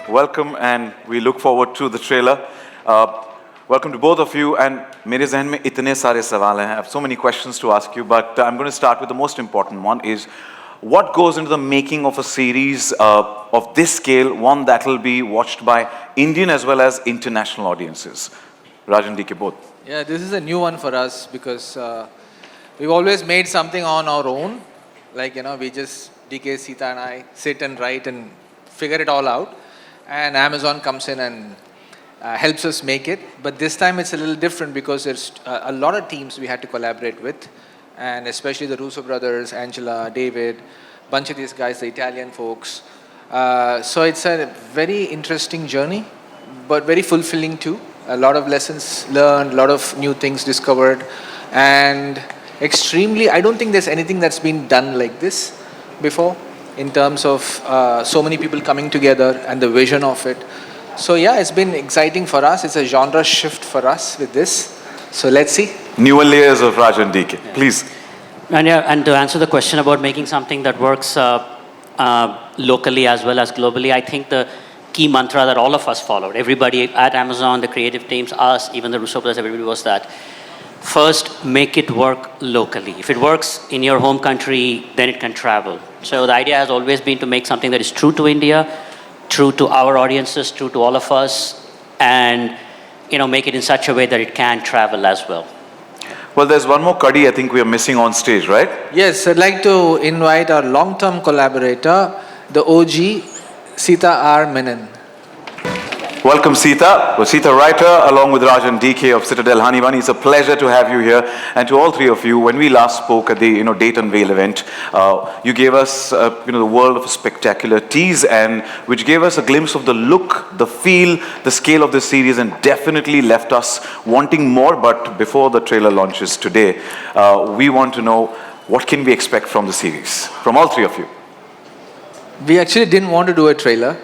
welcome and we look forward to the trailer. Welcome to both of you and मेरे ज़हन में इतने सारे सवाल हैं. I have so many questions to ask you, but I'm going to start with the most important one is what goes into the making of a series of this scale, one that will be watched by Indian as well as international audiences? Rajan DK both. Yeah, this is a new one for us because we've always made something on our own. Like, we just, DK, Sita and I sit and write and figure it all out. And Amazon comes in and helps us make it. But this time it's a little different because there's a lot of teams we had to collaborate with. And especially the Russo brothers, Angela, David, bunch of these guys, the Italian folks. So it's a very interesting journey, but very fulfilling too. A lot of lessons learned, a lot of new things discovered. And extremely, I don't think there's anything that's been done like this before in terms of so many people coming together and the vision of it. So yeah, it's been exciting for us. It's a genre shift for us with this. So let's see. Newer layers of Rajan DK, please. And to answer the question about making something that works locally as well as globally, I think the key mantra that all of us followed, everybody at Amazon, the creative teams, us, even the Russo brothers, everybody was that. First, make it work locally. If it works in your home country, then it can travel. So the idea has always been to make something that is true to India, true to our audiences, true to all of us, and make it in such a way that it can travel as well. Well, there's one more Kadi I think we are missing on stage, right? Yes, I'd like to invite our long-term collaborator, the OG, Sita R. Menon. Welcome, Sita. Well, Sita, writer, along with Rajan DK of Citadel, Honey Bunny. It's a pleasure to have you here. And to all three of you, when we last spoke at the Date Unveil event, you gave us the world of a spectacular tease, and which gave us a glimpse of the look, the feel, the scale of the series, and definitely left us wanting more. But before the trailer launches today, we want to know what can we expect from the series, from all three of you. We actually didn't want to do a trailer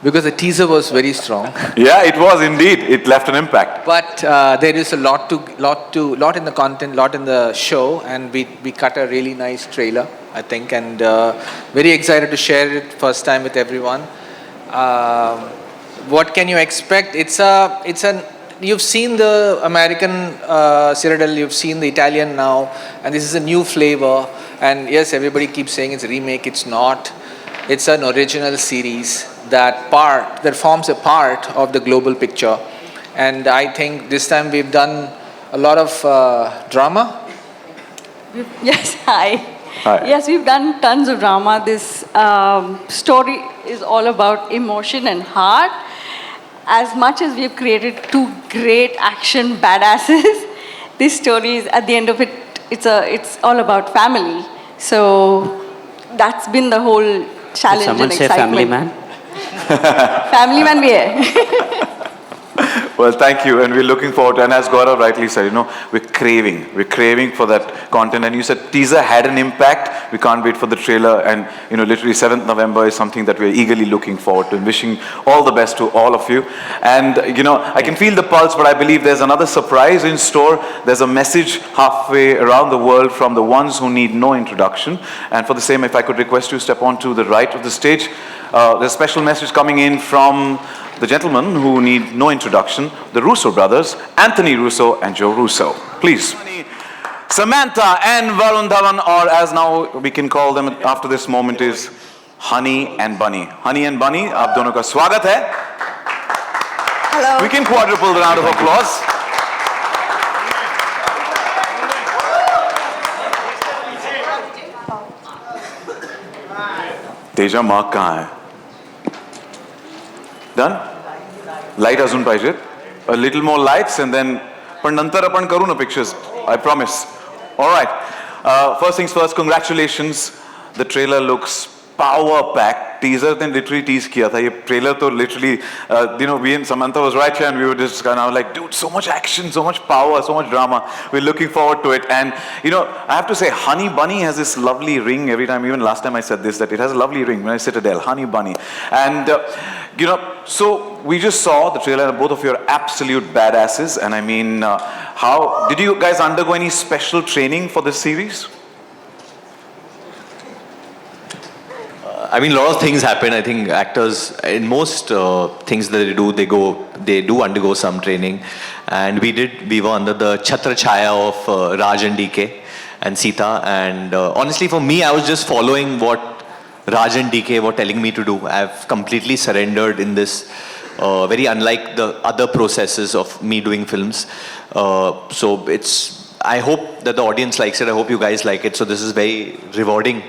because the teaser was very strong. Yeah, it was indeed. It left an impact. But there is a lot in the content, lot in the show, and we cut a really nice trailer, I think, and very excited to share it first time with everyone. What can you expect? You've seen the American Citadel, you've seen the Italian now, and this is a new flavor. And yes, everybody keeps saying it's a remake. It's not. It's an original series that forms a part of the global picture. And I think this time we've done a lot of drama. Yes, hi. Hi. Yes, we've done tons of drama. This story is all about emotion and heart. As much as we've created two great action badasses, this story is, at the end of it, it's all about family. So that's been the whole challenge. Did someone and say excitement. family man? Family man we hai. Well, thank you, and we're looking forward to, and as Gaurav rightly said, we're craving for that content, and you said teaser had an impact. We can't wait for the trailer, and literally 7th November is something that we're eagerly looking forward to, and wishing all the best to all of you. And I can feel the pulse, but I believe there's another surprise in store. There's a message halfway around the world from the ones who need no introduction, and for the same, if I could request you to step on to the right of the stage. There's a special message coming in from the gentlemen who need no introduction, the Russo brothers, Anthony Russo and Joe Russo. Please. Samantha and Varun Dhawan, or as now we can call them after this moment, is Honey and Bunny. Honey and Bunny, aap dono ka swagat hai. Hello. We can quadruple the round of applause. Teja Mark kahan hai? Done? Light अजून पाहिजेत. A little more lights and then पण नंतर आपण करू ना pictures. I promise. All right. First things first, congratulations. The trailer looks power packed. Teaser then literally tease किया था. ये trailer तो literally, we and Samantha was right here and we were just kind of like, dude, so much action, so much power, so much drama. We're looking forward to it. And I have to say, Honey Bunny has this lovely ring every time. Even last time I said this, that it has a lovely ring when I Citadel, Honey Bunny. And so we just saw the trailer. Both of you are absolute badasses. And I mean, how did you guys undergo any special training for this series? I mean, a lot of things happen. I think actors, in most things that they do undergo some training. And we were under the Chhatra Chaya of Raj and DK and Sita. And honestly, for me, I was just following what Raj and DK were telling me to do. I've completely surrendered in this, very unlike the other processes of me doing films. So I hope that the audience likes it. I hope you guys like it. So this is very rewarding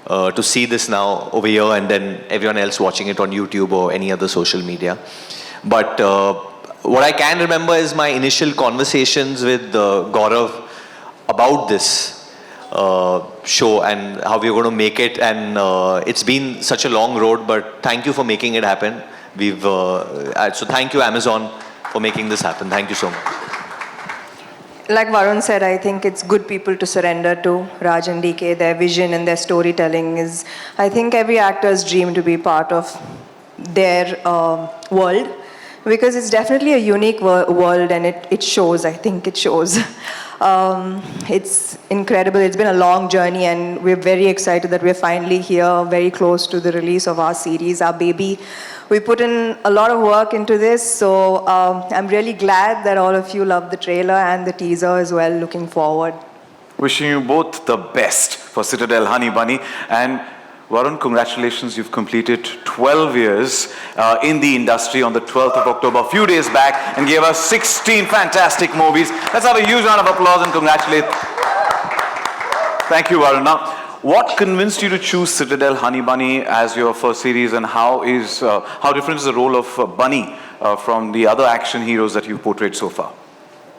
to see this now over here and then everyone else watching it on YouTube or any other social media. But what I can remember is my initial conversations with Gaurav about this show and how we were going to make it. And it's been such a long road, but thank you for making it happen. So thank you, Amazon, for making this happen. Thank you so much. Like Varun said, I think it's good people to surrender to. Raj and DK, their vision and their storytelling is, I think, every actor's dream to be part of their world, because it's definitely a unique world and it shows, I think it shows. It's incredible. It's been a long journey and we're very excited that we're finally here, very close to the release of our series, our baby. We put in a lot of work into this, so I'm really glad that all of you love the trailer and the teaser as well. Looking forward. Wishing you both the best for Citadel Honey Bunny. And Varun, congratulations, you've completed 12 years in the industry on the 12th of October, a few days back, and gave us 16 fantastic movies. Let's have a huge round of applause and congratulate. Thank you, Varun. Now, what convinced you to choose Citadel Honey Bunny as your first series, and how different is the role of Bunny from the other action heroes that you've portrayed so far?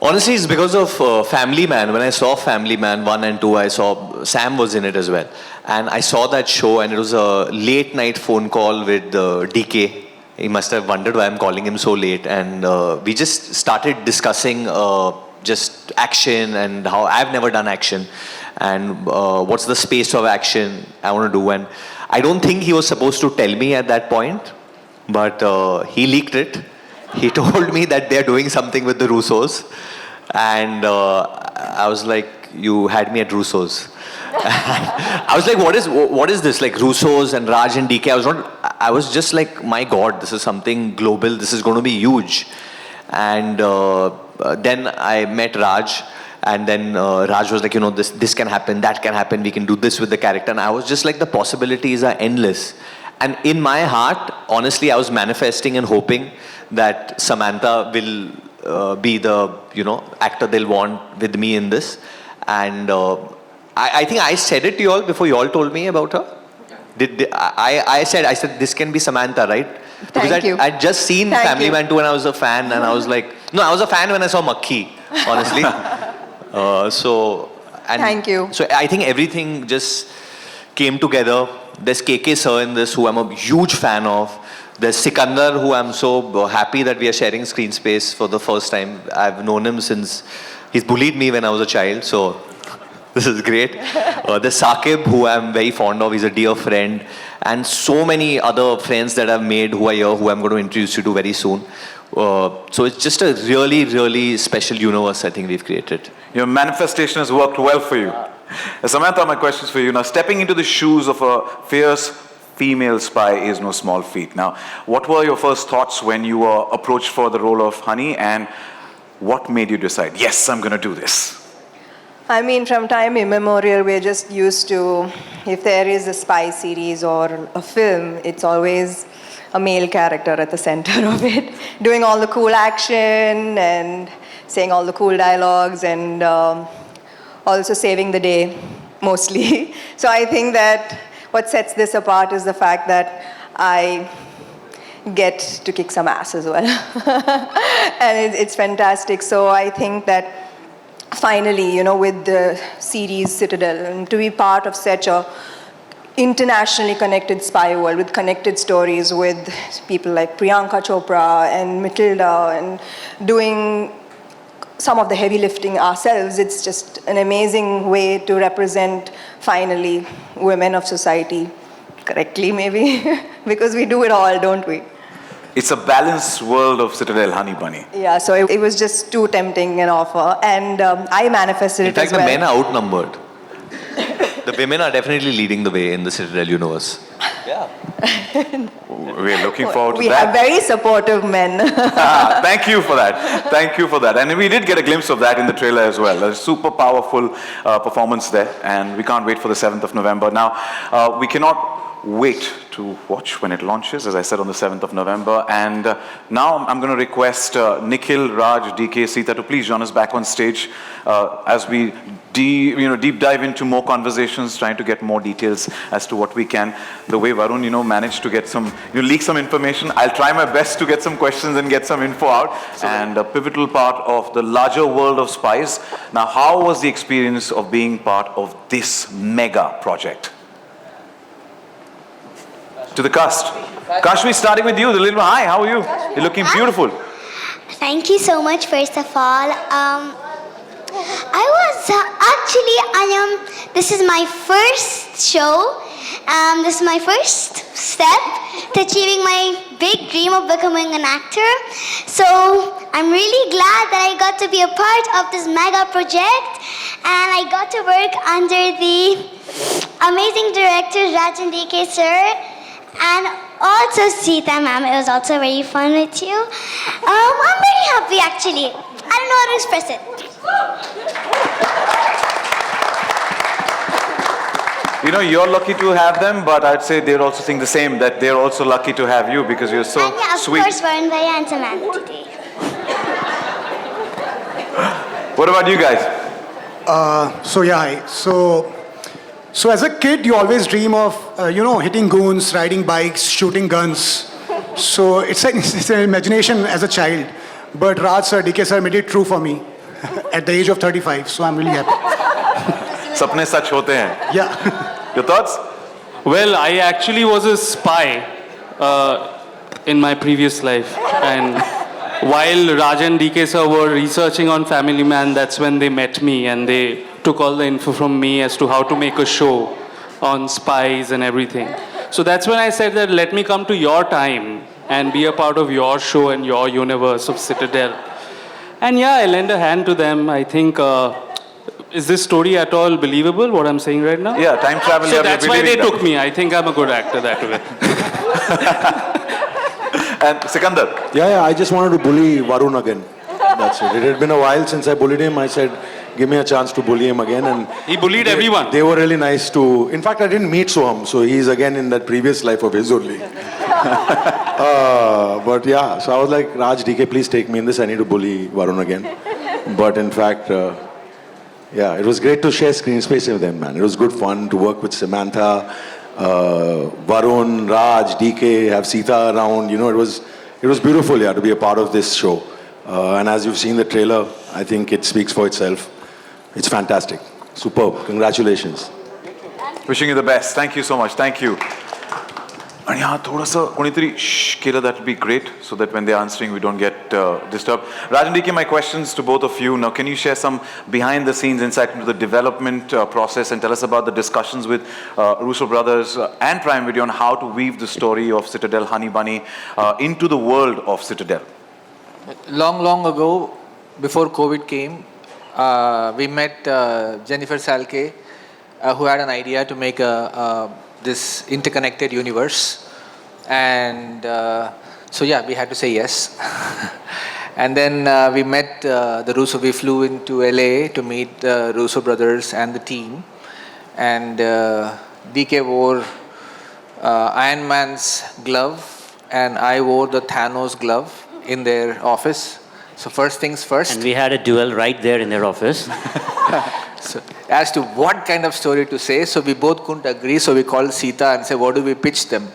Honestly, it's because of Family Man. When I saw Family Man 1 and 2, I saw Sam was in it as well. And I saw that show and it was a late night phone call with DK. He must have wondered why I'm calling him so late. And we just started discussing just action and how I've never done action. And what's the space of action I want to do. And I don't think he was supposed to tell me at that point, but he leaked it. He told me that they're doing something with the Russos. And I was like, you had me at Russos. I was like, what is this? Like Russos and Raj and DK. I was just like, my God, this is something global. This is going to be huge. And then I met Raj. And then Raj was like, this can happen, that can happen. We can do this with the character. And I was just like, the possibilities are endless. And in my heart, honestly, I was manifesting and hoping that Samantha will be the actor they'll want with me in this. And I think I said it to you all before you all told me about her. I said this can be Samantha, right? Because Thank you. I'd just seen Thank Family you. Man 2 and I was a fan, and I was like, no, I was a fan when I saw Makhi, honestly. Thank you. So I think everything just came together. There's KK Sir in this, who I'm a huge fan of. There's Sikandar, who I'm so happy that we are sharing screen space for the first time. I've known him since he's bullied me when I was a child, so this is great. There's Saqib, who I'm very fond of. He's a dear friend. And so many other friends that I've made who are here, who I'm going to introduce you to very soon. So it's just a really, really special universe I think we've created. Your manifestation has worked well for you. Samantha, my question's for you. Now, stepping into the shoes of a fierce female spy is no small feat. Now, what were your first thoughts when you were approached for the role of Honey, and what made you decide, yes, I'm going to do this? I mean, from time immemorial, we're just used to, if there is a spy series or a film, it's always a male character at the center of it, doing all the cool action and saying all the cool dialogues and also saving the day, mostly. So I think that what sets this apart is the fact that I get to kick some ass as well. And it's fantastic. So I think that finally, with the series Citadel, and to be part of such a internationally connected spy world with connected stories with people like Priyanka Chopra and Matilda and doing some of the heavy lifting ourselves, it's just an amazing way to represent finally women of society correctly, maybe, because we do it all, don't we? It's a balanced world of Citadel Honey Bunny. Yeah, so it was just too tempting an offer, and I manifested In it fact, as well. the men are outnumbered. The women are definitely leading the way in the Citadel universe. Yeah. We're looking forward to We that. have very supportive men. Thank you for that. Thank you for that. And we did get a glimpse of that in the trailer as well. A super powerful performance there. And we can't wait for the 7th of November. Now, we cannot wait to watch when it launches, as I said, on the 7th of November. And now I'm going to request Nikhil, Raj, DK, Sita to please join us back on stage as we deep dive into more conversations, trying to get more details as to what we can. The way Varun, managed to get some, leak some information. I'll try my best to get some questions and get some info out. And a pivotal part of the larger world of spies. Now, how was the experience of being part of this mega project? To the cast. Kashmi, starting with you. The little hi, how are you? You're looking beautiful. Thank you so much, first of all. I was actually, this is my first show. This is my first step to achieving my big dream of becoming an actor. So I'm really glad that I got to be a part of this mega project, and I got to work under the amazing director Raj and DK sir. And also Sita ma'am, it was also very fun with you. I'm very happy actually. I don't know how to express it. You're lucky to have them, but I'd say they're also saying the same, that they're also lucky to have you because you're so And yeah, of sweet. course, Varun Bhaiya and Samantha today. What about you guys? So as a kid, you always dream of, hitting goons, riding bikes, shooting guns. So it's an imagination as a child. But Raj sir, DK sir made it true for me at the age of 35. So I'm really happy. Sapne sach hote hain. Yeah. Your thoughts? Well, I actually was a spy in my previous life. And while Raj and DK sir were researching on Family Man, that's when they met me and they took all the info from me as to how to make a show on spies and everything. So that's when I said that let me come to your time and be a part of your show and your universe of Citadel. And yeah, I lend a hand to them. I think, is this story at all believable, what I'm saying right now? Yeah, time travel. So that's why they took me. I think I'm a good actor that way. And Sikandar? Yeah, I just wanted to bully Varun again. That's it. It had been a while since I bullied him. I said, give me a chance to bully him again. And He bullied everyone. They were really nice to... In fact, I didn't meet Soham, so he's again in that previous life of his only. But yeah, so I was like, Raj, DK, please take me in this. I need to bully Varun again. But in fact, it was great to share screen space with them, man. It was good fun to work with Samantha, Varun, Raj, DK, have Sita around. It was beautiful, to be a part of this show. And as you've seen the trailer, I think it speaks for itself. It's fantastic. Superb. Congratulations. Wishing you the best. Thank you so much. Thank you. And yeah, thoda sa konitari shh kela, that would be great, so that when they're answering, we don't get disturbed. Raj and DK, my questions to both of you. Now, can you share some behind-the-scenes insight into the development process and tell us about the discussions with Russo Brothers and Prime Video on how to weave the story of Citadel Honey Bunny into the world of Citadel? Long ago, before COVID came, we met Jennifer Salke, who had an idea to make this interconnected universe. And so yeah, we had to say yes. And then we met the Russo. We flew into LA to meet the Russo brothers and the team. And DK wore Iron Man's glove, and I wore the Thanos glove in their office. So first things first. And we had a duel right there in their office. So as to what kind of story to say, so we both couldn't agree, so we called Sita and said, what do we pitch them?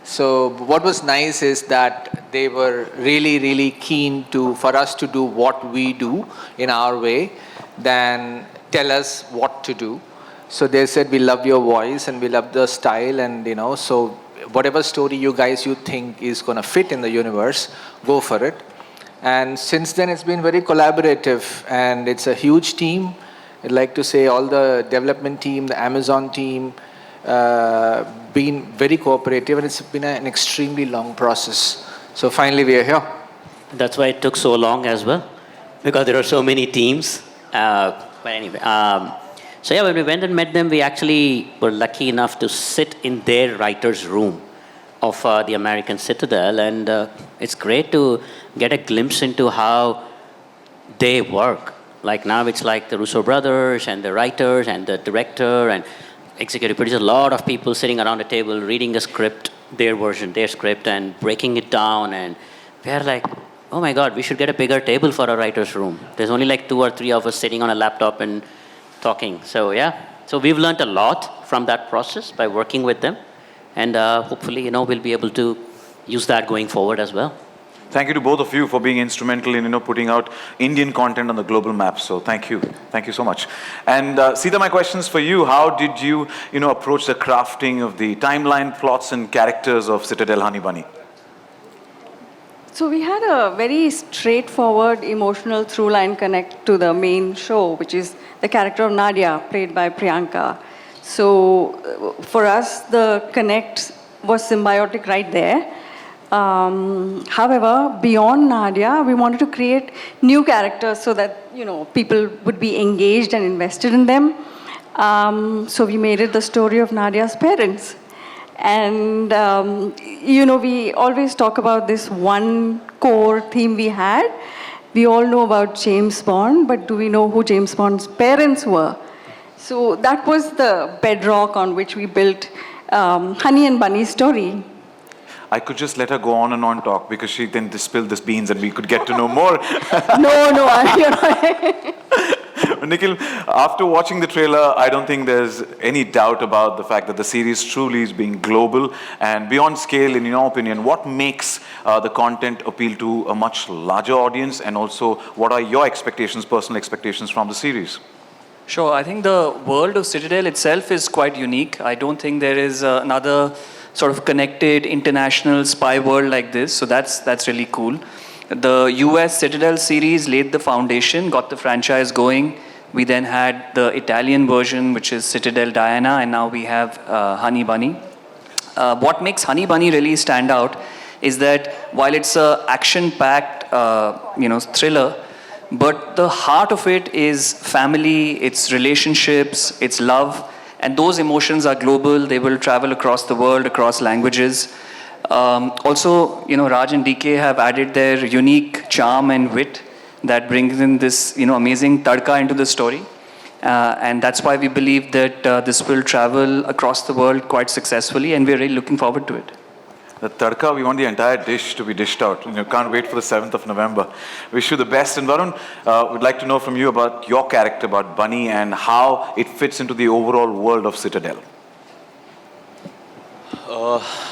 So what was nice is that they were really keen for us to do what we do in our way, than tell us what to do. So they said, we love your voice and we love the style, and so whatever story you think is going to fit in the universe, go for it. And since then it's been very collaborative, and it's a huge team. I'd like to say all the development team, the Amazon team, been very cooperative, and it's been an extremely long process. So finally we are here. That's why it took so long as well, because there are so many teams. But anyway, So yeah, when we went and met them, we actually were lucky enough to sit in their writer's room of the American Citadel, and it's great to get a glimpse into how they work. Like now it's like the Russo brothers and the writers and the director and executive producer, a lot of people sitting around a table reading the script, their version, their script, and breaking it down. And we're like, oh my God, we should get a bigger table for our writer's room. There's only like 2 or 3 of us sitting on a laptop and talking. So yeah, so we've learned a lot from that process by working with them. And hopefully, we'll be able to use that going forward as well. Thank you to both of you for being instrumental in putting out Indian content on the global map. So thank you so much. And Sita, my questions for you: how did you approach the crafting of the timeline, plots, and characters of Citadel Honey Bunny? So we had a very straightforward emotional through-line connect to the main show, which is the character of Nadia, played by Priyanka. So for us, the connect was symbiotic right there. However, beyond Nadia, we wanted to create new characters so that people would be engaged and invested in them. So we made it the story of Nadia's parents. And, we always talk about this one core theme we had. We all know about James Bond, but do we know who James Bond's parents were? So that was the bedrock on which we built Honey and Bunny's story. I could just let her go on and on talk because she then spilled this beans and we could get to know more. No. Nikhil, after watching the trailer, I don't think there's any doubt about the fact that the series truly is being global and beyond scale. In your opinion, what makes the content appeal to a much larger audience, and also what are your expectations, personal expectations from the series? Sure, I think the world of Citadel itself is quite unique. I don't think there is another sort of connected international spy world like this, so that's really cool. The US Citadel series laid the foundation, got the franchise going. We then had the Italian version, which is Citadel Diana, and now we have Honey Bunny. What makes Honey Bunny really stand out is that while it's a action-packed, thriller, but the heart of it is family, it's relationships, it's love, and those emotions are global. They will travel across the world, across languages. Also, Raj and DK have added their unique charm and wit that brings in this, amazing tadka into the story. And that's why we believe that this will travel across the world quite successfully, and we're really looking forward to it. The tadka, we want the entire dish to be dished out. Can't wait for the 7th of November. Wish you the best. And Varun, would like to know from you about your character, about Bunny, and how it fits into the overall world of Citadel.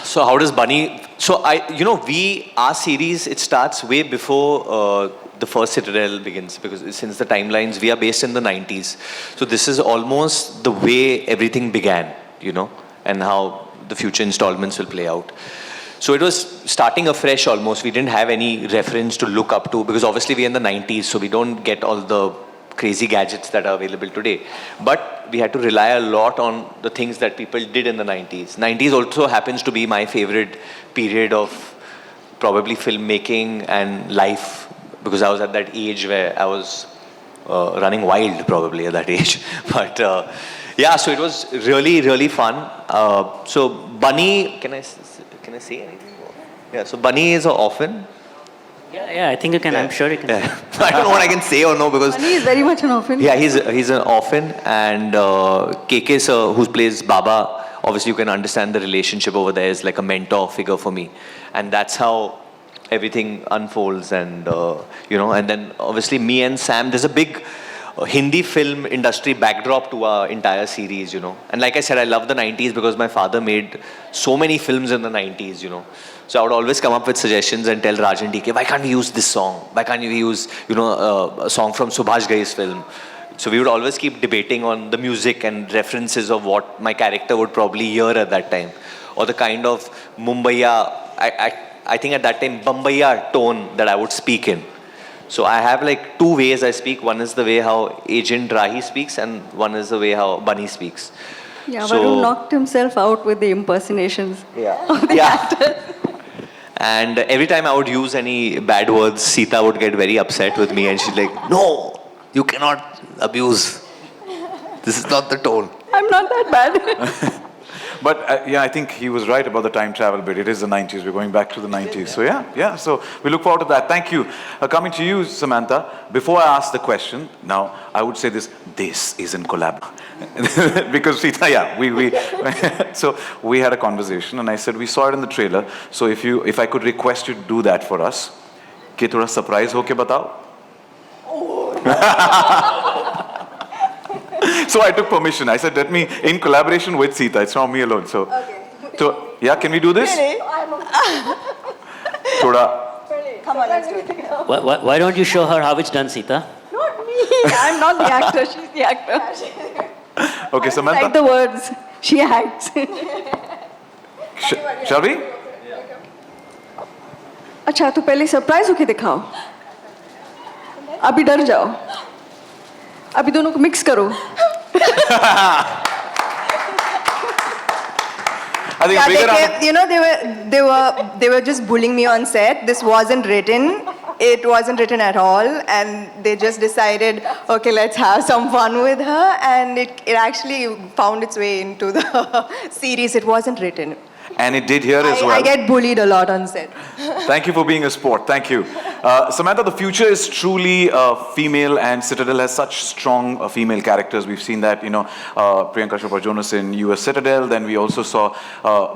So how does Bunny... So our series, it starts way before the first Citadel begins, because since the timelines, we are based in the 90s. So this is almost the way everything began, and how the future installments will play out. So it was starting afresh almost. We didn't have any reference to look up to, because obviously we're in the 90s, so we don't get all the crazy gadgets that are available today. But we had to rely a lot on the things that people did in the 90s. 90s also happens to be my favorite period of probably filmmaking and life, because I was at that age where I was running wild probably at that age. But so it was really, really fun. So Bunny, can I say anything? Yeah, so Bunny is an orphan. Yeah, I think you can. I'm sure you can. Yeah. I don't know what I can say or no, because Bunny is very much an orphan. yeah, he's an orphan, and KK sir, who plays Baba, obviously you can understand the relationship over there is like a mentor figure for me, and that's how everything unfolds. And and then obviously me and Sam, there's a big Hindi film industry backdrop to our entire series, And like I said, I love the 90s because my father made so many films in the 90s, So I would always come up with suggestions and tell Raj and DK, why can't we use this song? Why can't we use, a song from Subhash Ghai's film? So we would always keep debating on the music and references of what my character would probably hear at that time. Or the kind of Mumbaiya, I think at that time, Bombaya tone that I would speak in. So I have like 2 ways I speak. One is the way how Agent Rahi speaks, and one is the way how Bunny speaks. Yeah, Varun knocked himself out with the impersonations of the actors. And every time I would use any bad words, Sita would get very upset with me, and she's like, no, you cannot abuse. This is not the tone. I'm not that bad. But yeah, I think he was right about the time travel bit. It is the 90s. We're going back to the 90s. So yeah. So we look forward to that. Thank you. Coming to you, Samantha. Before I ask the question, now I would say this is in collab. Because Sita, we so we had a conversation and I said we saw it in the trailer. So if I could request you to do that for us, कि थोड़ा surprise होके बताओ. So I took permission. I said, let me, in collaboration with Sita, it's not me alone. So, so yeah, can we do this? Thoda. Come on, let's do it. Why don't you show her how it's done, Sita? Not me. I'm not the actor. She's the actor. Okay, Samantha. Write the words. She acts. Shall we? अच्छा तो पहले surprise होके दिखाओ. अभी डर जाओ. अभी दोनों को मिक्स करो. I think they were just bullying me on set. This wasn't written. It wasn't written at all, and they just decided, okay, let's have some fun with her, and it actually found its way into the series. It wasn't written. And it did here as well. I get bullied a lot on set. Thank you for being a sport. Thank you. Samantha, the future is truly female, and Citadel has such strong female characters. We've seen that, Priyanka Chopra Jonas in US Citadel. Then we also saw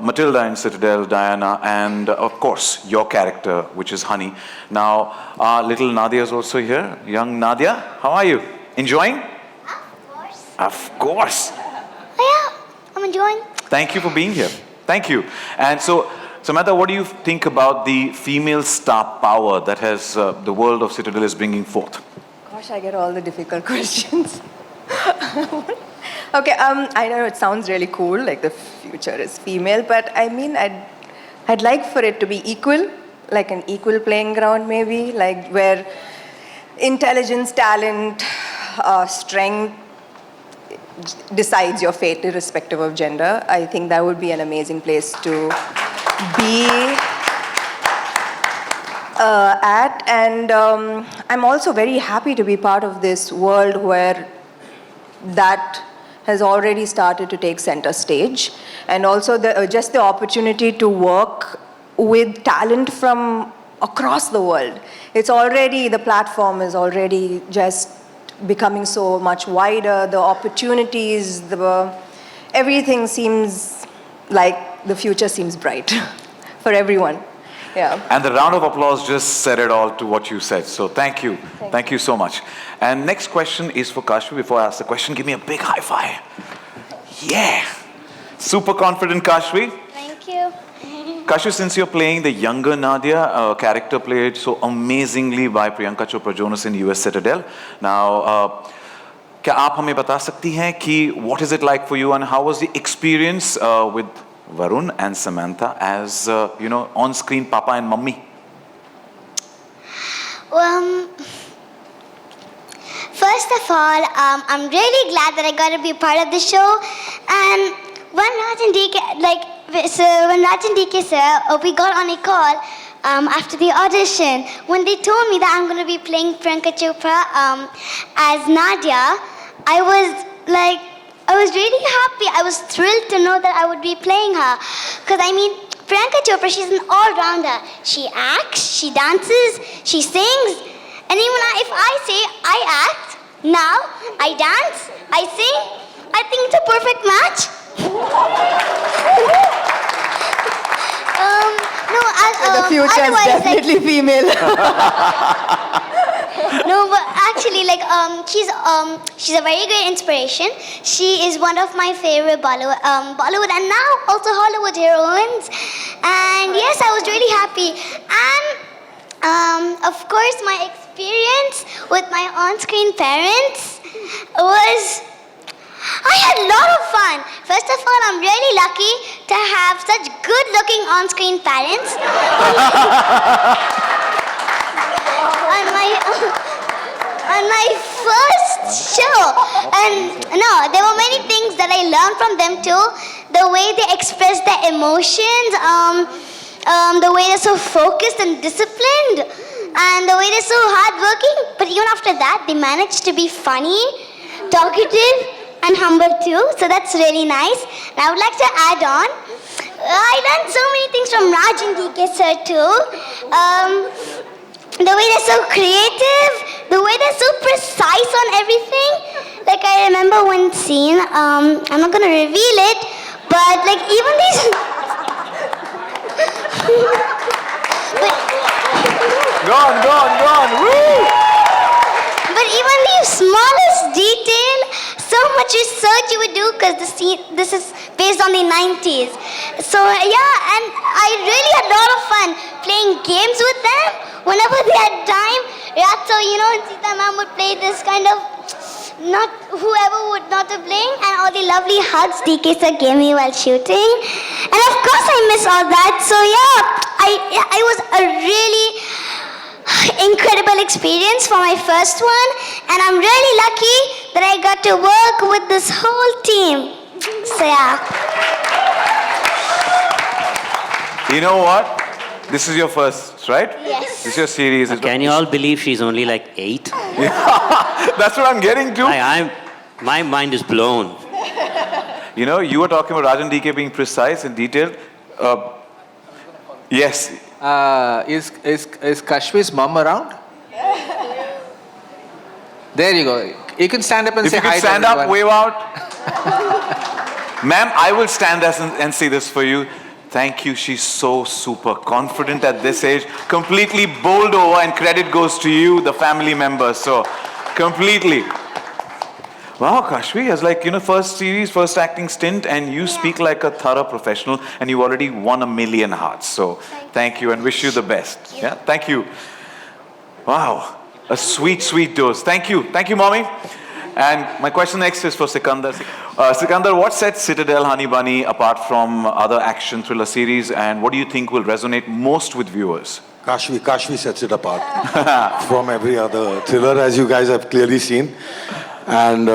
Matilda in Citadel, Diana, and of course, your character, which is Honey. Now, little Nadia is also here. Young Nadia, how are you? Enjoying? Of course. Of course. Oh, yeah, I'm enjoying. Thank you for being here. Thank you. And so, Samantha, what do you think about the female star power that has the world of Citadel is bringing forth? Gosh, I get all the difficult questions. Okay, I know it sounds really cool, like the future is female, but I mean, I'd like for it to be equal, like an equal playing ground maybe, like where intelligence, talent, strength decides your fate irrespective of gender. I think that would be an amazing place to be at. And I'm also very happy to be part of this world where that has already started to take center stage. And also just the opportunity to work with talent from across the world. It's already, the platform is already just becoming so much wider, the opportunities, everything seems like the future seems bright for everyone. Yeah. And the round of applause just said it all to what you said. So thank you. Thank you so much. And next question is for Kashvi. Before I ask the question, give me a big high five. Yeah. Super confident, Kashvi. Thank you. Kashvi, since you're playing the younger Nadia, character played so amazingly by Priyanka Chopra Jonas in US Citadel. Now, क्या आप हमें बता सकती हैं कि what is it like for you and how was the experience with Varun and Samantha as on-screen Papa and Mummy? First of all, I'm really glad that I got to be a part of the show. And when Raj and DK, when Raj and DK sir, we got on a call after the audition, when they told me that I'm going to be playing Priyanka Chopra as Nadia, I was really happy. I was thrilled to know that I would be playing her. Because Priyanka Chopra, she's an all-rounder. She acts, she dances, she sings. And even if I say I act, now I dance, I sing, I think it's a perfect match. The future is definitely female. No, but actually, she's a very great inspiration. She is one of my favorite Bollywood and now also Hollywood heroines. And yes, I was really happy. And of course, my experience with my on-screen parents was, I had a lot of fun. First of all, I'm really lucky to have such good-looking on-screen parents. On my first show. And no, there were many things that I learned from them too. The way they express their emotions, the way they're so focused and disciplined, and the way they're so hardworking. But even after that, they managed to be funny, talkative, and humble too. So that's really nice. And I would like to add on. I learned so many things from Raj and DK sir too. The way they're so creative, the way they're so precise on everything. Like I remember one scene, I'm not gonna reveal it, but like even these... Go on, woo! But even the smallest detail, so much research you would do because this is based on the 90s. So yeah, and I really had a lot of fun playing games with them. Whenever they had time, Ratso, and Sita ma'am would play this kind of, not whoever would not have playing, and all the lovely hugs DK sir gave me while shooting. And of course I miss all that. So yeah, I was a really incredible experience for my first one, and I'm really lucky that I got to work with this whole team. So yeah. You know what? This is your first, right? Yes. This is your series. Can you all believe she's only like 8? That's what I'm getting to. My mind is blown. You were talking about Raj and DK being precise and detailed. Yes. Is Kashmi's mom around? There you go. You can stand up and If say you hi could to stand up, everyone. wave out. Ma'am, I will stand and say this for you. Thank you. She's so super confident at this age. Completely bowled over, and credit goes to you, the family members. So, completely. Wow, Kashvi has first series, first acting stint, and you speak like a thorough professional, and you already won 1 million hearts. So, thank you and wish you the best. Yeah, thank you. Wow, a sweet, sweet dose. Thank you, mommy. And my question next is for Sikandar. Sikandar, what sets Citadel Honey Bunny apart from other action thriller series, and what do you think will resonate most with viewers? Kashvi sets it apart from every other thriller, as you guys have clearly seen. And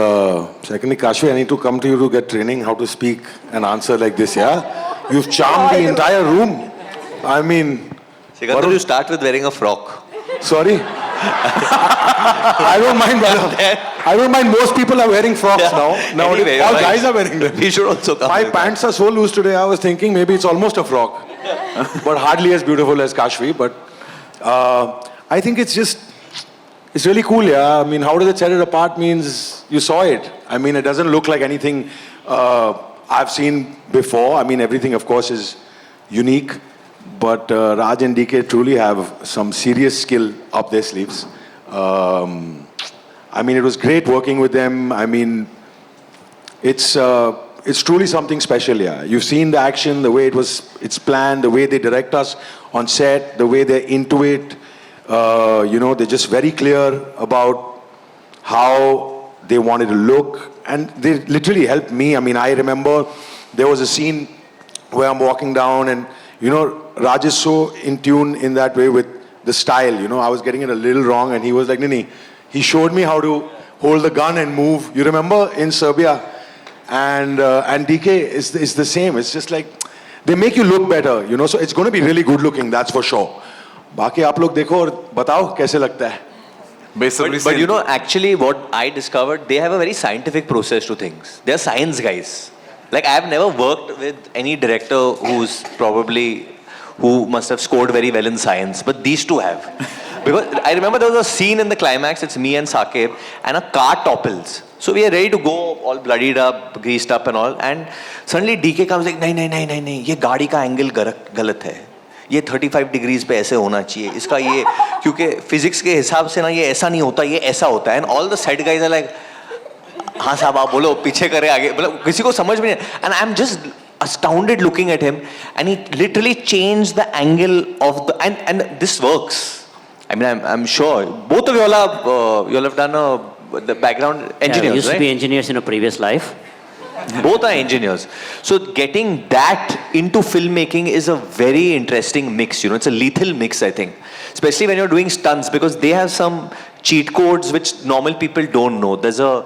secondly, Kashvi, I need to come to you to get training how to speak and answer like this, yeah? You've charmed the entire room. I mean... Sikandar, you start with wearing a frock. Sorry? I don't mind, brother. I don't mind. Most people are wearing frocks now. Anyway, all guys are wearing them. We should also come. My pants are so loose today, I was thinking maybe it's almost a frock. But hardly as beautiful as Kashvi. But I think it's really cool, yeah. I mean, how does it set it apart means you saw it. I mean, it doesn't look like anything I've seen before. I mean, everything, of course, is unique. But Raj and DK truly have some serious skill up their sleeves. I mean, it was great working with them. I mean, it's truly something special, yeah. You've seen the action, the way it's planned, the way they direct us on set, the way they're into it. They're just very clear about how they wanted to look. And they literally helped me. I mean, I remember there was a scene where I'm walking down and, Raj is so in tune in that way with the style. I was getting it a little wrong and he was like, Nini, he showed me how to hold the gun and move. You remember in Serbia? And DK is the same. It's just like, they make you look better, so it's going to be really good looking, that's for sure. बाकी आप लोग देखो और बताओ कैसे लगता है. But actually what I discovered, they have a very scientific process to things. They're science guys. Like I've never worked with any director who must have scored very well in science, but these two have. Because I remember there was a scene in the climax, it's me and Saqib, and a car topples. So we are ready to go, all bloodied up, greased up and all, and suddenly DK comes like, नहीं, ये गाड़ी का angle गलत है. ये 35 degrees पे ऐसे होना चाहिए. इसका ये, क्योंकि physics के हिसाब से ना ये ऐसा नहीं होता, ये ऐसा होता है. And all the set guys are like, हाँ साहब आप बोलो, पीछे करे आगे. मतलब किसी को समझ में नहीं. And I'm just astounded looking at him, and he literally changed the angle of the, and this works. I mean, I'm sure both of you all have done the background engineers, we used right? to be engineers in a previous life. Both are engineers. So getting that into filmmaking is a very interesting mix. It's a lethal mix, I think. Especially when you're doing stunts, because they have some cheat codes which normal people don't know. There's a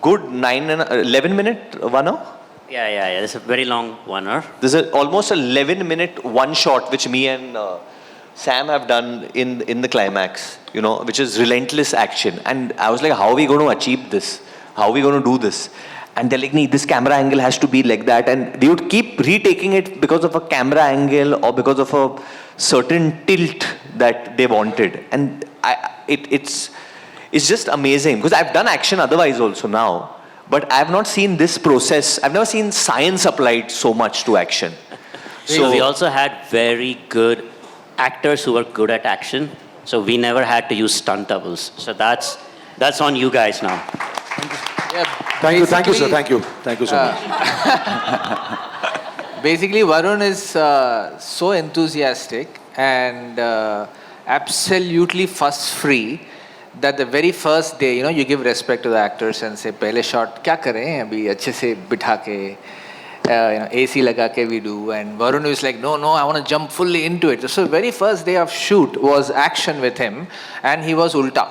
good 11-minute one hour. Yeah. It's a very long 1 hour. There's almost 11-minute one shot which me and Sam have done in the climax, which is relentless action. And I was like, how are we going to achieve this? How are we going to do this? And they're like, nee, this camera angle has to be like that. And we would keep retaking it because of a camera angle or because of a certain tilt that they wanted. And it's just amazing because I've done action otherwise also now. But I've not seen this process. I've never seen science applied so much to action. So we also had very good actors who were good at action. So we never had to use stunt doubles. So that's on you guys now. Yeah, Thank you, sir. basically- Thank you so much. Basically, Varun is so enthusiastic and absolutely fuss-free that the very first day, you give respect to the actors and say, "Pehle shot kya kare? Abhi अच्छे से बिठा के, AC लगा के we do." And Varun is like, "No, I want to jump fully into it." So very first day of shoot was action with him, and he was ulta.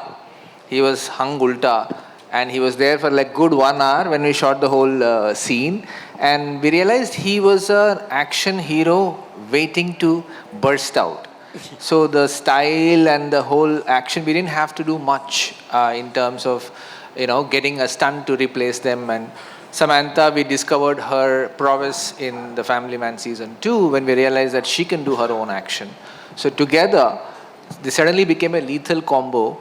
He was hung ulta. And he was there for like good 1 hour when we shot the whole scene. And we realized he was an action hero waiting to burst out. So the style and the whole action, we didn't have to do much in terms of, getting a stunt to replace them. And Samantha, we discovered her prowess in the Family Man season 2 when we realized that she can do her own action. So together, they suddenly became a lethal combo.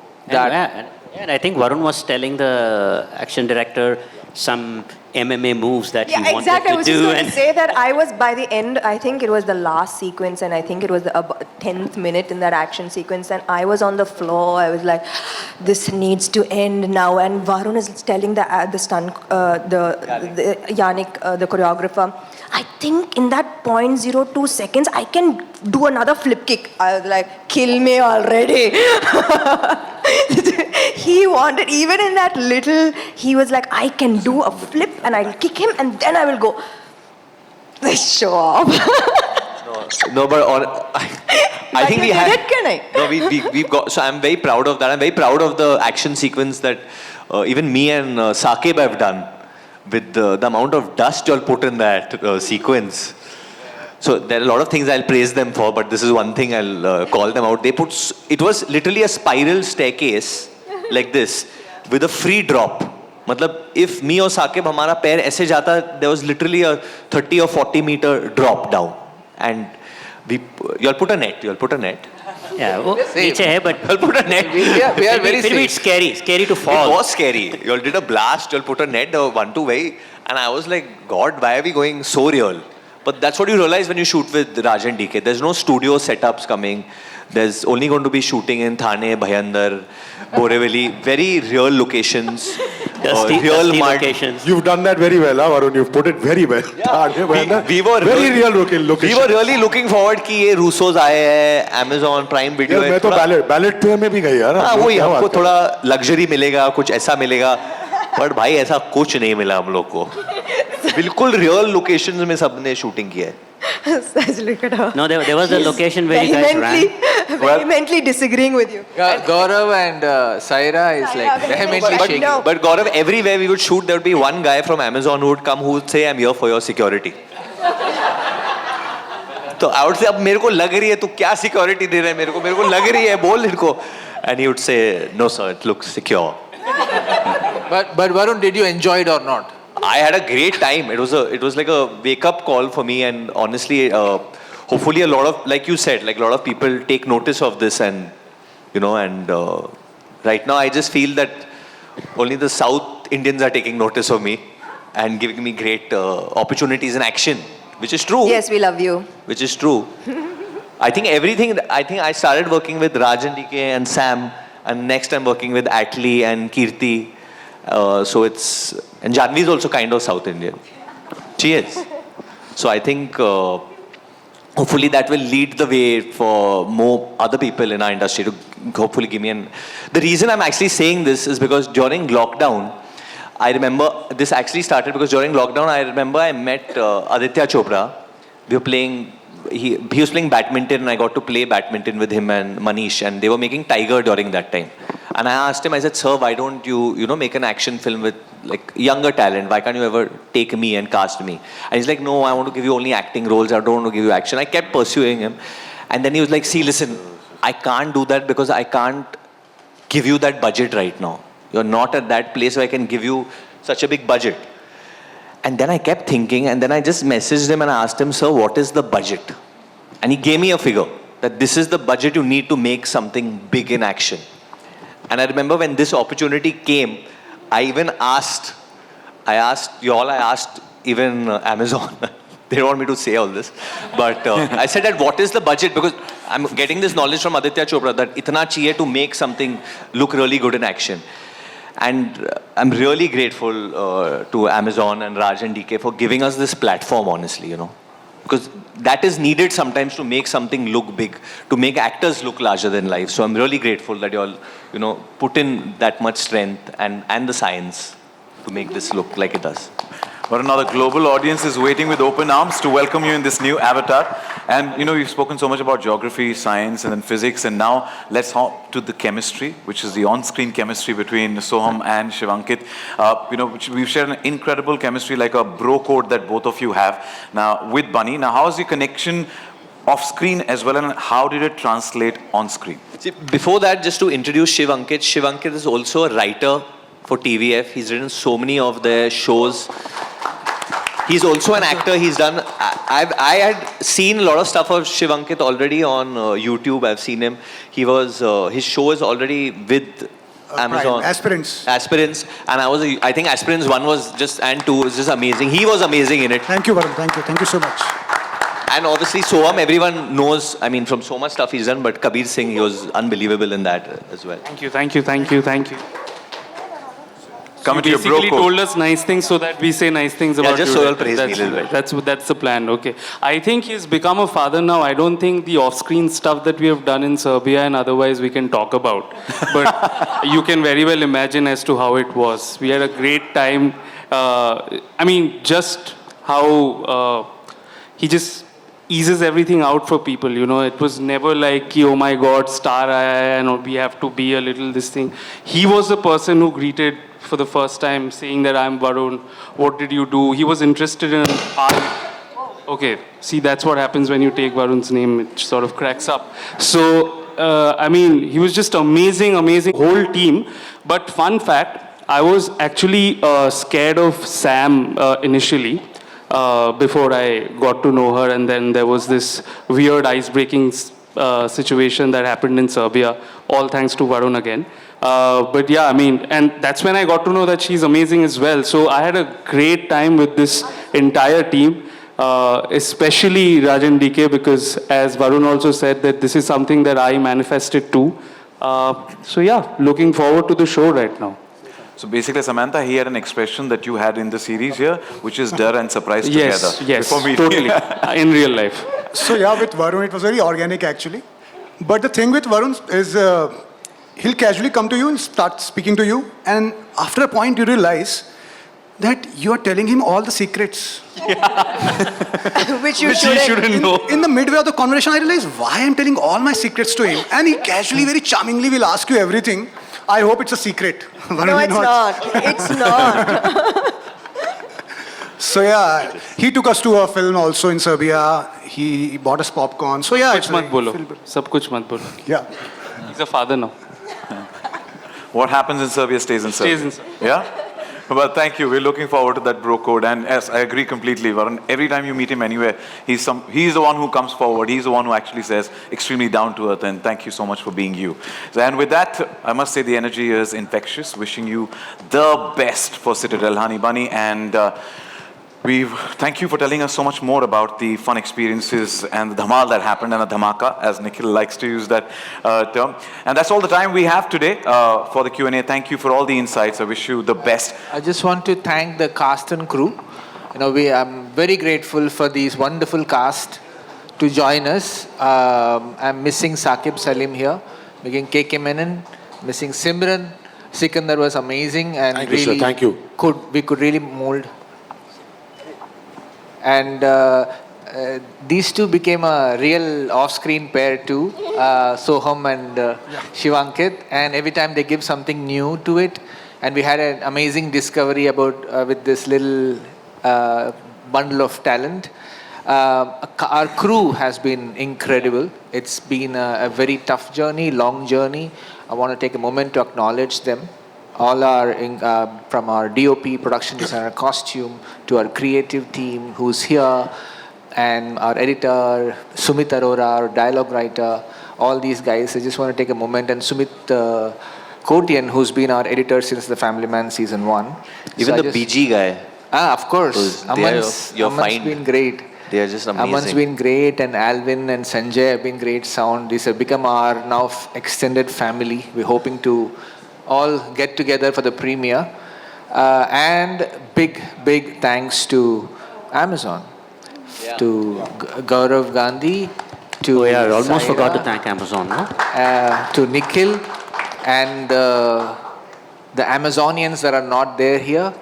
And I think Varun was telling the action director some MMA moves that he wanted exactly. I was to just do. going to say that I was by the end, I think it was the last sequence and I think it was the 10th minute in that action sequence and I was on the floor. I was like, this needs to end now. And Varun is telling the stunt, Yannick, the choreographer, I think in that 0.02 seconds, I can do another flip kick. I was like, kill me already. He wanted, even in that little, he was like, I can do a flip and I'll kick him and then I will go. Show off. No, but I think we had. No, we've got. So I'm very proud of that. I'm very proud of the action sequence that even me and Sakib have done with the amount of dust you'll put in that sequence. So there are a lot of things I'll praise them for, but this is one thing I'll call them out. It was literally a spiral staircase like this with a free drop. Matlab, if me or Sakib, hamara pair aise jata, there was literally a 30 or 40 meter drop down. And you'll put a net. Yeah, niche hai, but You'll put a net. We are very फिर भी safe. it's scary to fall. It was scary. You'll did a blast, you'll put a net, a 1-2 way. And I was like, God, why are we going so real? But that's what you realize when you shoot with Raj and DK. There's no studio setups coming. There's only going to be shooting in Thane, Bhayandar, Borivali. Very real locations. Dusty mud. locations. You've done that very well, Varun. You've put it very well. We were very real location. We were really looking forward कि ये Russo's आए हैं, Amazon Prime Video यार मैं तो ballot पे में भी गई यार. हाँ वही हमको थोड़ा luxury मिलेगा, कुछ ऐसा मिलेगा. But भाई ऐसा कुछ नहीं मिला हम लोग को. बिल्कुल real locations में सबने shooting किया है. No, there was a location where you guys ran. Vehemently disagreeing with you. Gaurav and Saira is like vehemently shaking. But Gaurav, everywhere we would shoot, there would be one guy from Amazon who would come who would say, I'm here for your security. तो I would say, अब मेरे को लग रही है, तू क्या security दे रहा है मेरे को लग रही है, बोल इनको. And he would say, no sir, it looks secure. But Varun, did you enjoy it or not? I had a great time. It was like a wake-up call for me, and honestly, hopefully a lot of, like you said, like a lot of people take notice of this, and right now I just feel that only the South Indians are taking notice of me and giving me great opportunities in action, which is true. Yes, we love you. Which is true. I think I started working with Raj and DK and Sam, and next I'm working with Atlee and Kirti. And Janvi is also kind of South Indian. She is. So I think hopefully that will lead the way for more other people in our industry to hopefully give me The reason I'm actually saying this is because during lockdown, I remember, this actually started because during lockdown, I remember I met Aditya Chopra. We were playing, he was playing badminton and I got to play badminton with him and Manish, and they were making Tiger during that time. And I asked him, I said, sir, why don't you make an action film with like younger talent? Why can't you ever take me and cast me? And he's like, no, I want to give you only acting roles. I don't want to give you action. I kept pursuing him. And then he was like, see, listen, I can't do that because I can't give you that budget right now. You're not at that place where I can give you such a big budget. And then I kept thinking, and then I just messaged him and I asked him, sir, what is the budget? And he gave me a figure that this is the budget you need to make something big in action. And I remember when this opportunity came, I even asked even Amazon. They don't want me to say all this. But I said that what is the budget? Because I'm getting this knowledge from Aditya Chopra that itna chahiye to make something look really good in action. And I'm really grateful to Amazon and Raj and DK for giving us this platform, honestly, you know. Because that is needed sometimes to make something look big, to make actors look larger than life. So I'm really grateful that you all, you know, put in that much strength and the science to make this look like it does. But another global audience is waiting with open arms to welcome you in this new avatar. And you know, we've spoken so much about geography, science, and then physics. And now let's hop to the chemistry, which is the on-screen chemistry between Soham and Shivankit. You know, which we've shared an incredible chemistry, like a bro code that both of you have now with Bunny. Now, how is the connection off-screen as well, and how did it translate on-screen? See, before that, just to introduce Shivankit, Shivankit is also a writer for TVF. He's written so many of their shows. He's also an actor. He's done. I had seen a lot of stuff of Shivankit already on YouTube. I've seen him. He was his show is already with Amazon. Aspirants. Aspirants, and I think Aspirants 1 was just and 2 was just amazing. He was amazing in it. Thank you, Varun. Thank you so much. And obviously Soham, everyone knows. I mean, from so much stuff he's done. But Kabir Singh, he was unbelievable in that as well. Thank you. Come into your bro basically code. told us nice things so that we say nice things about just you. so you'll praise me a little bit. That's the plan. Okay. I think he's become a father now. I don't think the off-screen stuff that we have done in Serbia and otherwise we can talk about. But you can very well imagine as to how it was. We had a great time. I mean, just how he just eases everything out for people, you know. It was never like, oh my God, star aaya hai, and we have to be a little this thing. He was the person who greeted for the first time, saying that I'm Varun, what did you do? He was interested in art. Okay, see, that's what happens when you take Varun's name, it sort of cracks up. So, I mean, he was just amazing, whole team. But fun fact, I was actually scared of Sam initially. Before I got to know her, and then there was this weird ice-breaking situation that happened in Serbia, all thanks to Varun again. But yeah, I mean, and that's when I got to know that she's amazing as well. So I had a great time with this entire team, especially Rajan DK, because as Varun also said, that this is something that I manifested too. So yeah, looking forward to the show right now. So basically, Samantha, he had an expression that you had in the series here, which is dar and surprise together. Yes, before meeting. totally, in real life. So yeah, with Varun, it was very organic actually. But the thing with Varun is he'll casually come to you and start speaking to you. And after a point, you realize that you are telling him all the secrets. Which you He shouldn't know. In the midway of the conversation, I realized why I'm telling all my secrets to him. And he casually, very charmingly will ask you everything. I hope it's a secret. Varun, No, it's not. It's not. So yeah, he took us to a film also in Serbia. He bought us popcorn. So yeah, Kuch mat bolo. Sab kuch mat bolo. Yeah. He's a father now. What happens in Serbia stays in Serbia. Stays in Serbia. Yeah? But thank you. We're looking forward to that bro code. And yes, I agree completely, Varun. Every time you meet him anywhere, he's the one who comes forward. He's the one who actually says extremely down to earth. And thank you so much for being you. And with that, I must say the energy is infectious. Wishing you the best for Citadel, Honey Bunny. And thank you for telling us so much more about the fun experiences and the dhamal that happened, and the dhamaka, as Nikhil likes to use that term. And that's all the time we have today for the Q&A. Thank you for all the insights. I wish you the best. I just want to thank the cast and crew. You know, I'm very grateful for these wonderful cast to join us. I'm missing Saqib Salim here, making KK Menon, missing Simran. Sikandar was amazing, and Thank really you, sir. Thank you. we could really mold. And these two became a real off-screen pair too, Soham and Shivankit. And every time they give something new to it, and we had an amazing discovery about with this little bundle of talent. Our crew has been incredible. It's been a very tough journey, long journey. I want to take a moment to acknowledge them. all our from our DOP, production designer, costume, to our creative team who's here, and our editor, Sumit Arora, our dialogue writer, all these guys. I just want to take a moment, and Sumit Kotian, who's been our editor since The Family Man season 1. Even the BG guy. Of course. Aman's been great. They are just amazing. Aman's been great, and Alvin and Sanjay have been great sound. These have become our now extended family. We're hoping to all get together for the premiere. And big thanks to Amazon, to Gaurav Gandhi, to I almost Saira, forgot to thank Amazon, no? to Nikhil, and the Amazonians that are not there here.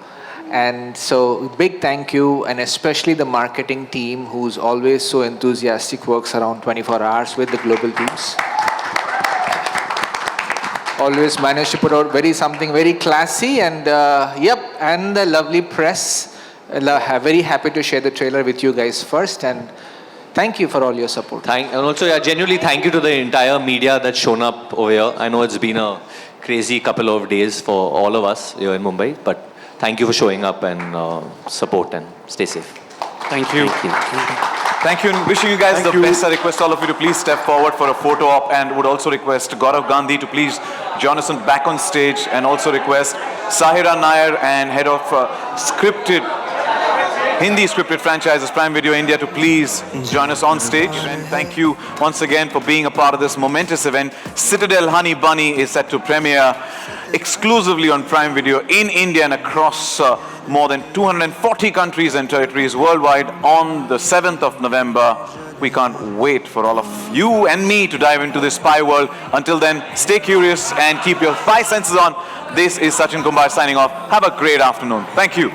And so big thank you, and especially the marketing team who's always so enthusiastic, works around 24 hours with the global teams. Always manage to put out something very classy, and and the lovely press. Very happy to share the trailer with you guys first, and thank you for all your support. And also, genuinely thank you to the entire media that's shown up over here. I know it's been a crazy couple of days for all of us here in Mumbai, but thank you for showing up and support, and stay safe. Thank you. Thank you, and wishing you guys the best. I request all of you to please step forward for a photo op, and would also request Gaurav Gandhi to please join us back on stage, and also request Sahira Nair and head of Hindi scripted franchises, Prime Video India, to please join us on stage. And thank you once again for being a part of this momentous event. Citadel Honey Bunny is set to premiere exclusively on Prime Video in India and across more than 240 countries and territories worldwide on the 7th of November. We can't wait for all of you and me to dive into this spy world. Until then, stay curious and keep your 5 senses on. This is Sachin Kumbar signing off. Have a great afternoon. Thank you.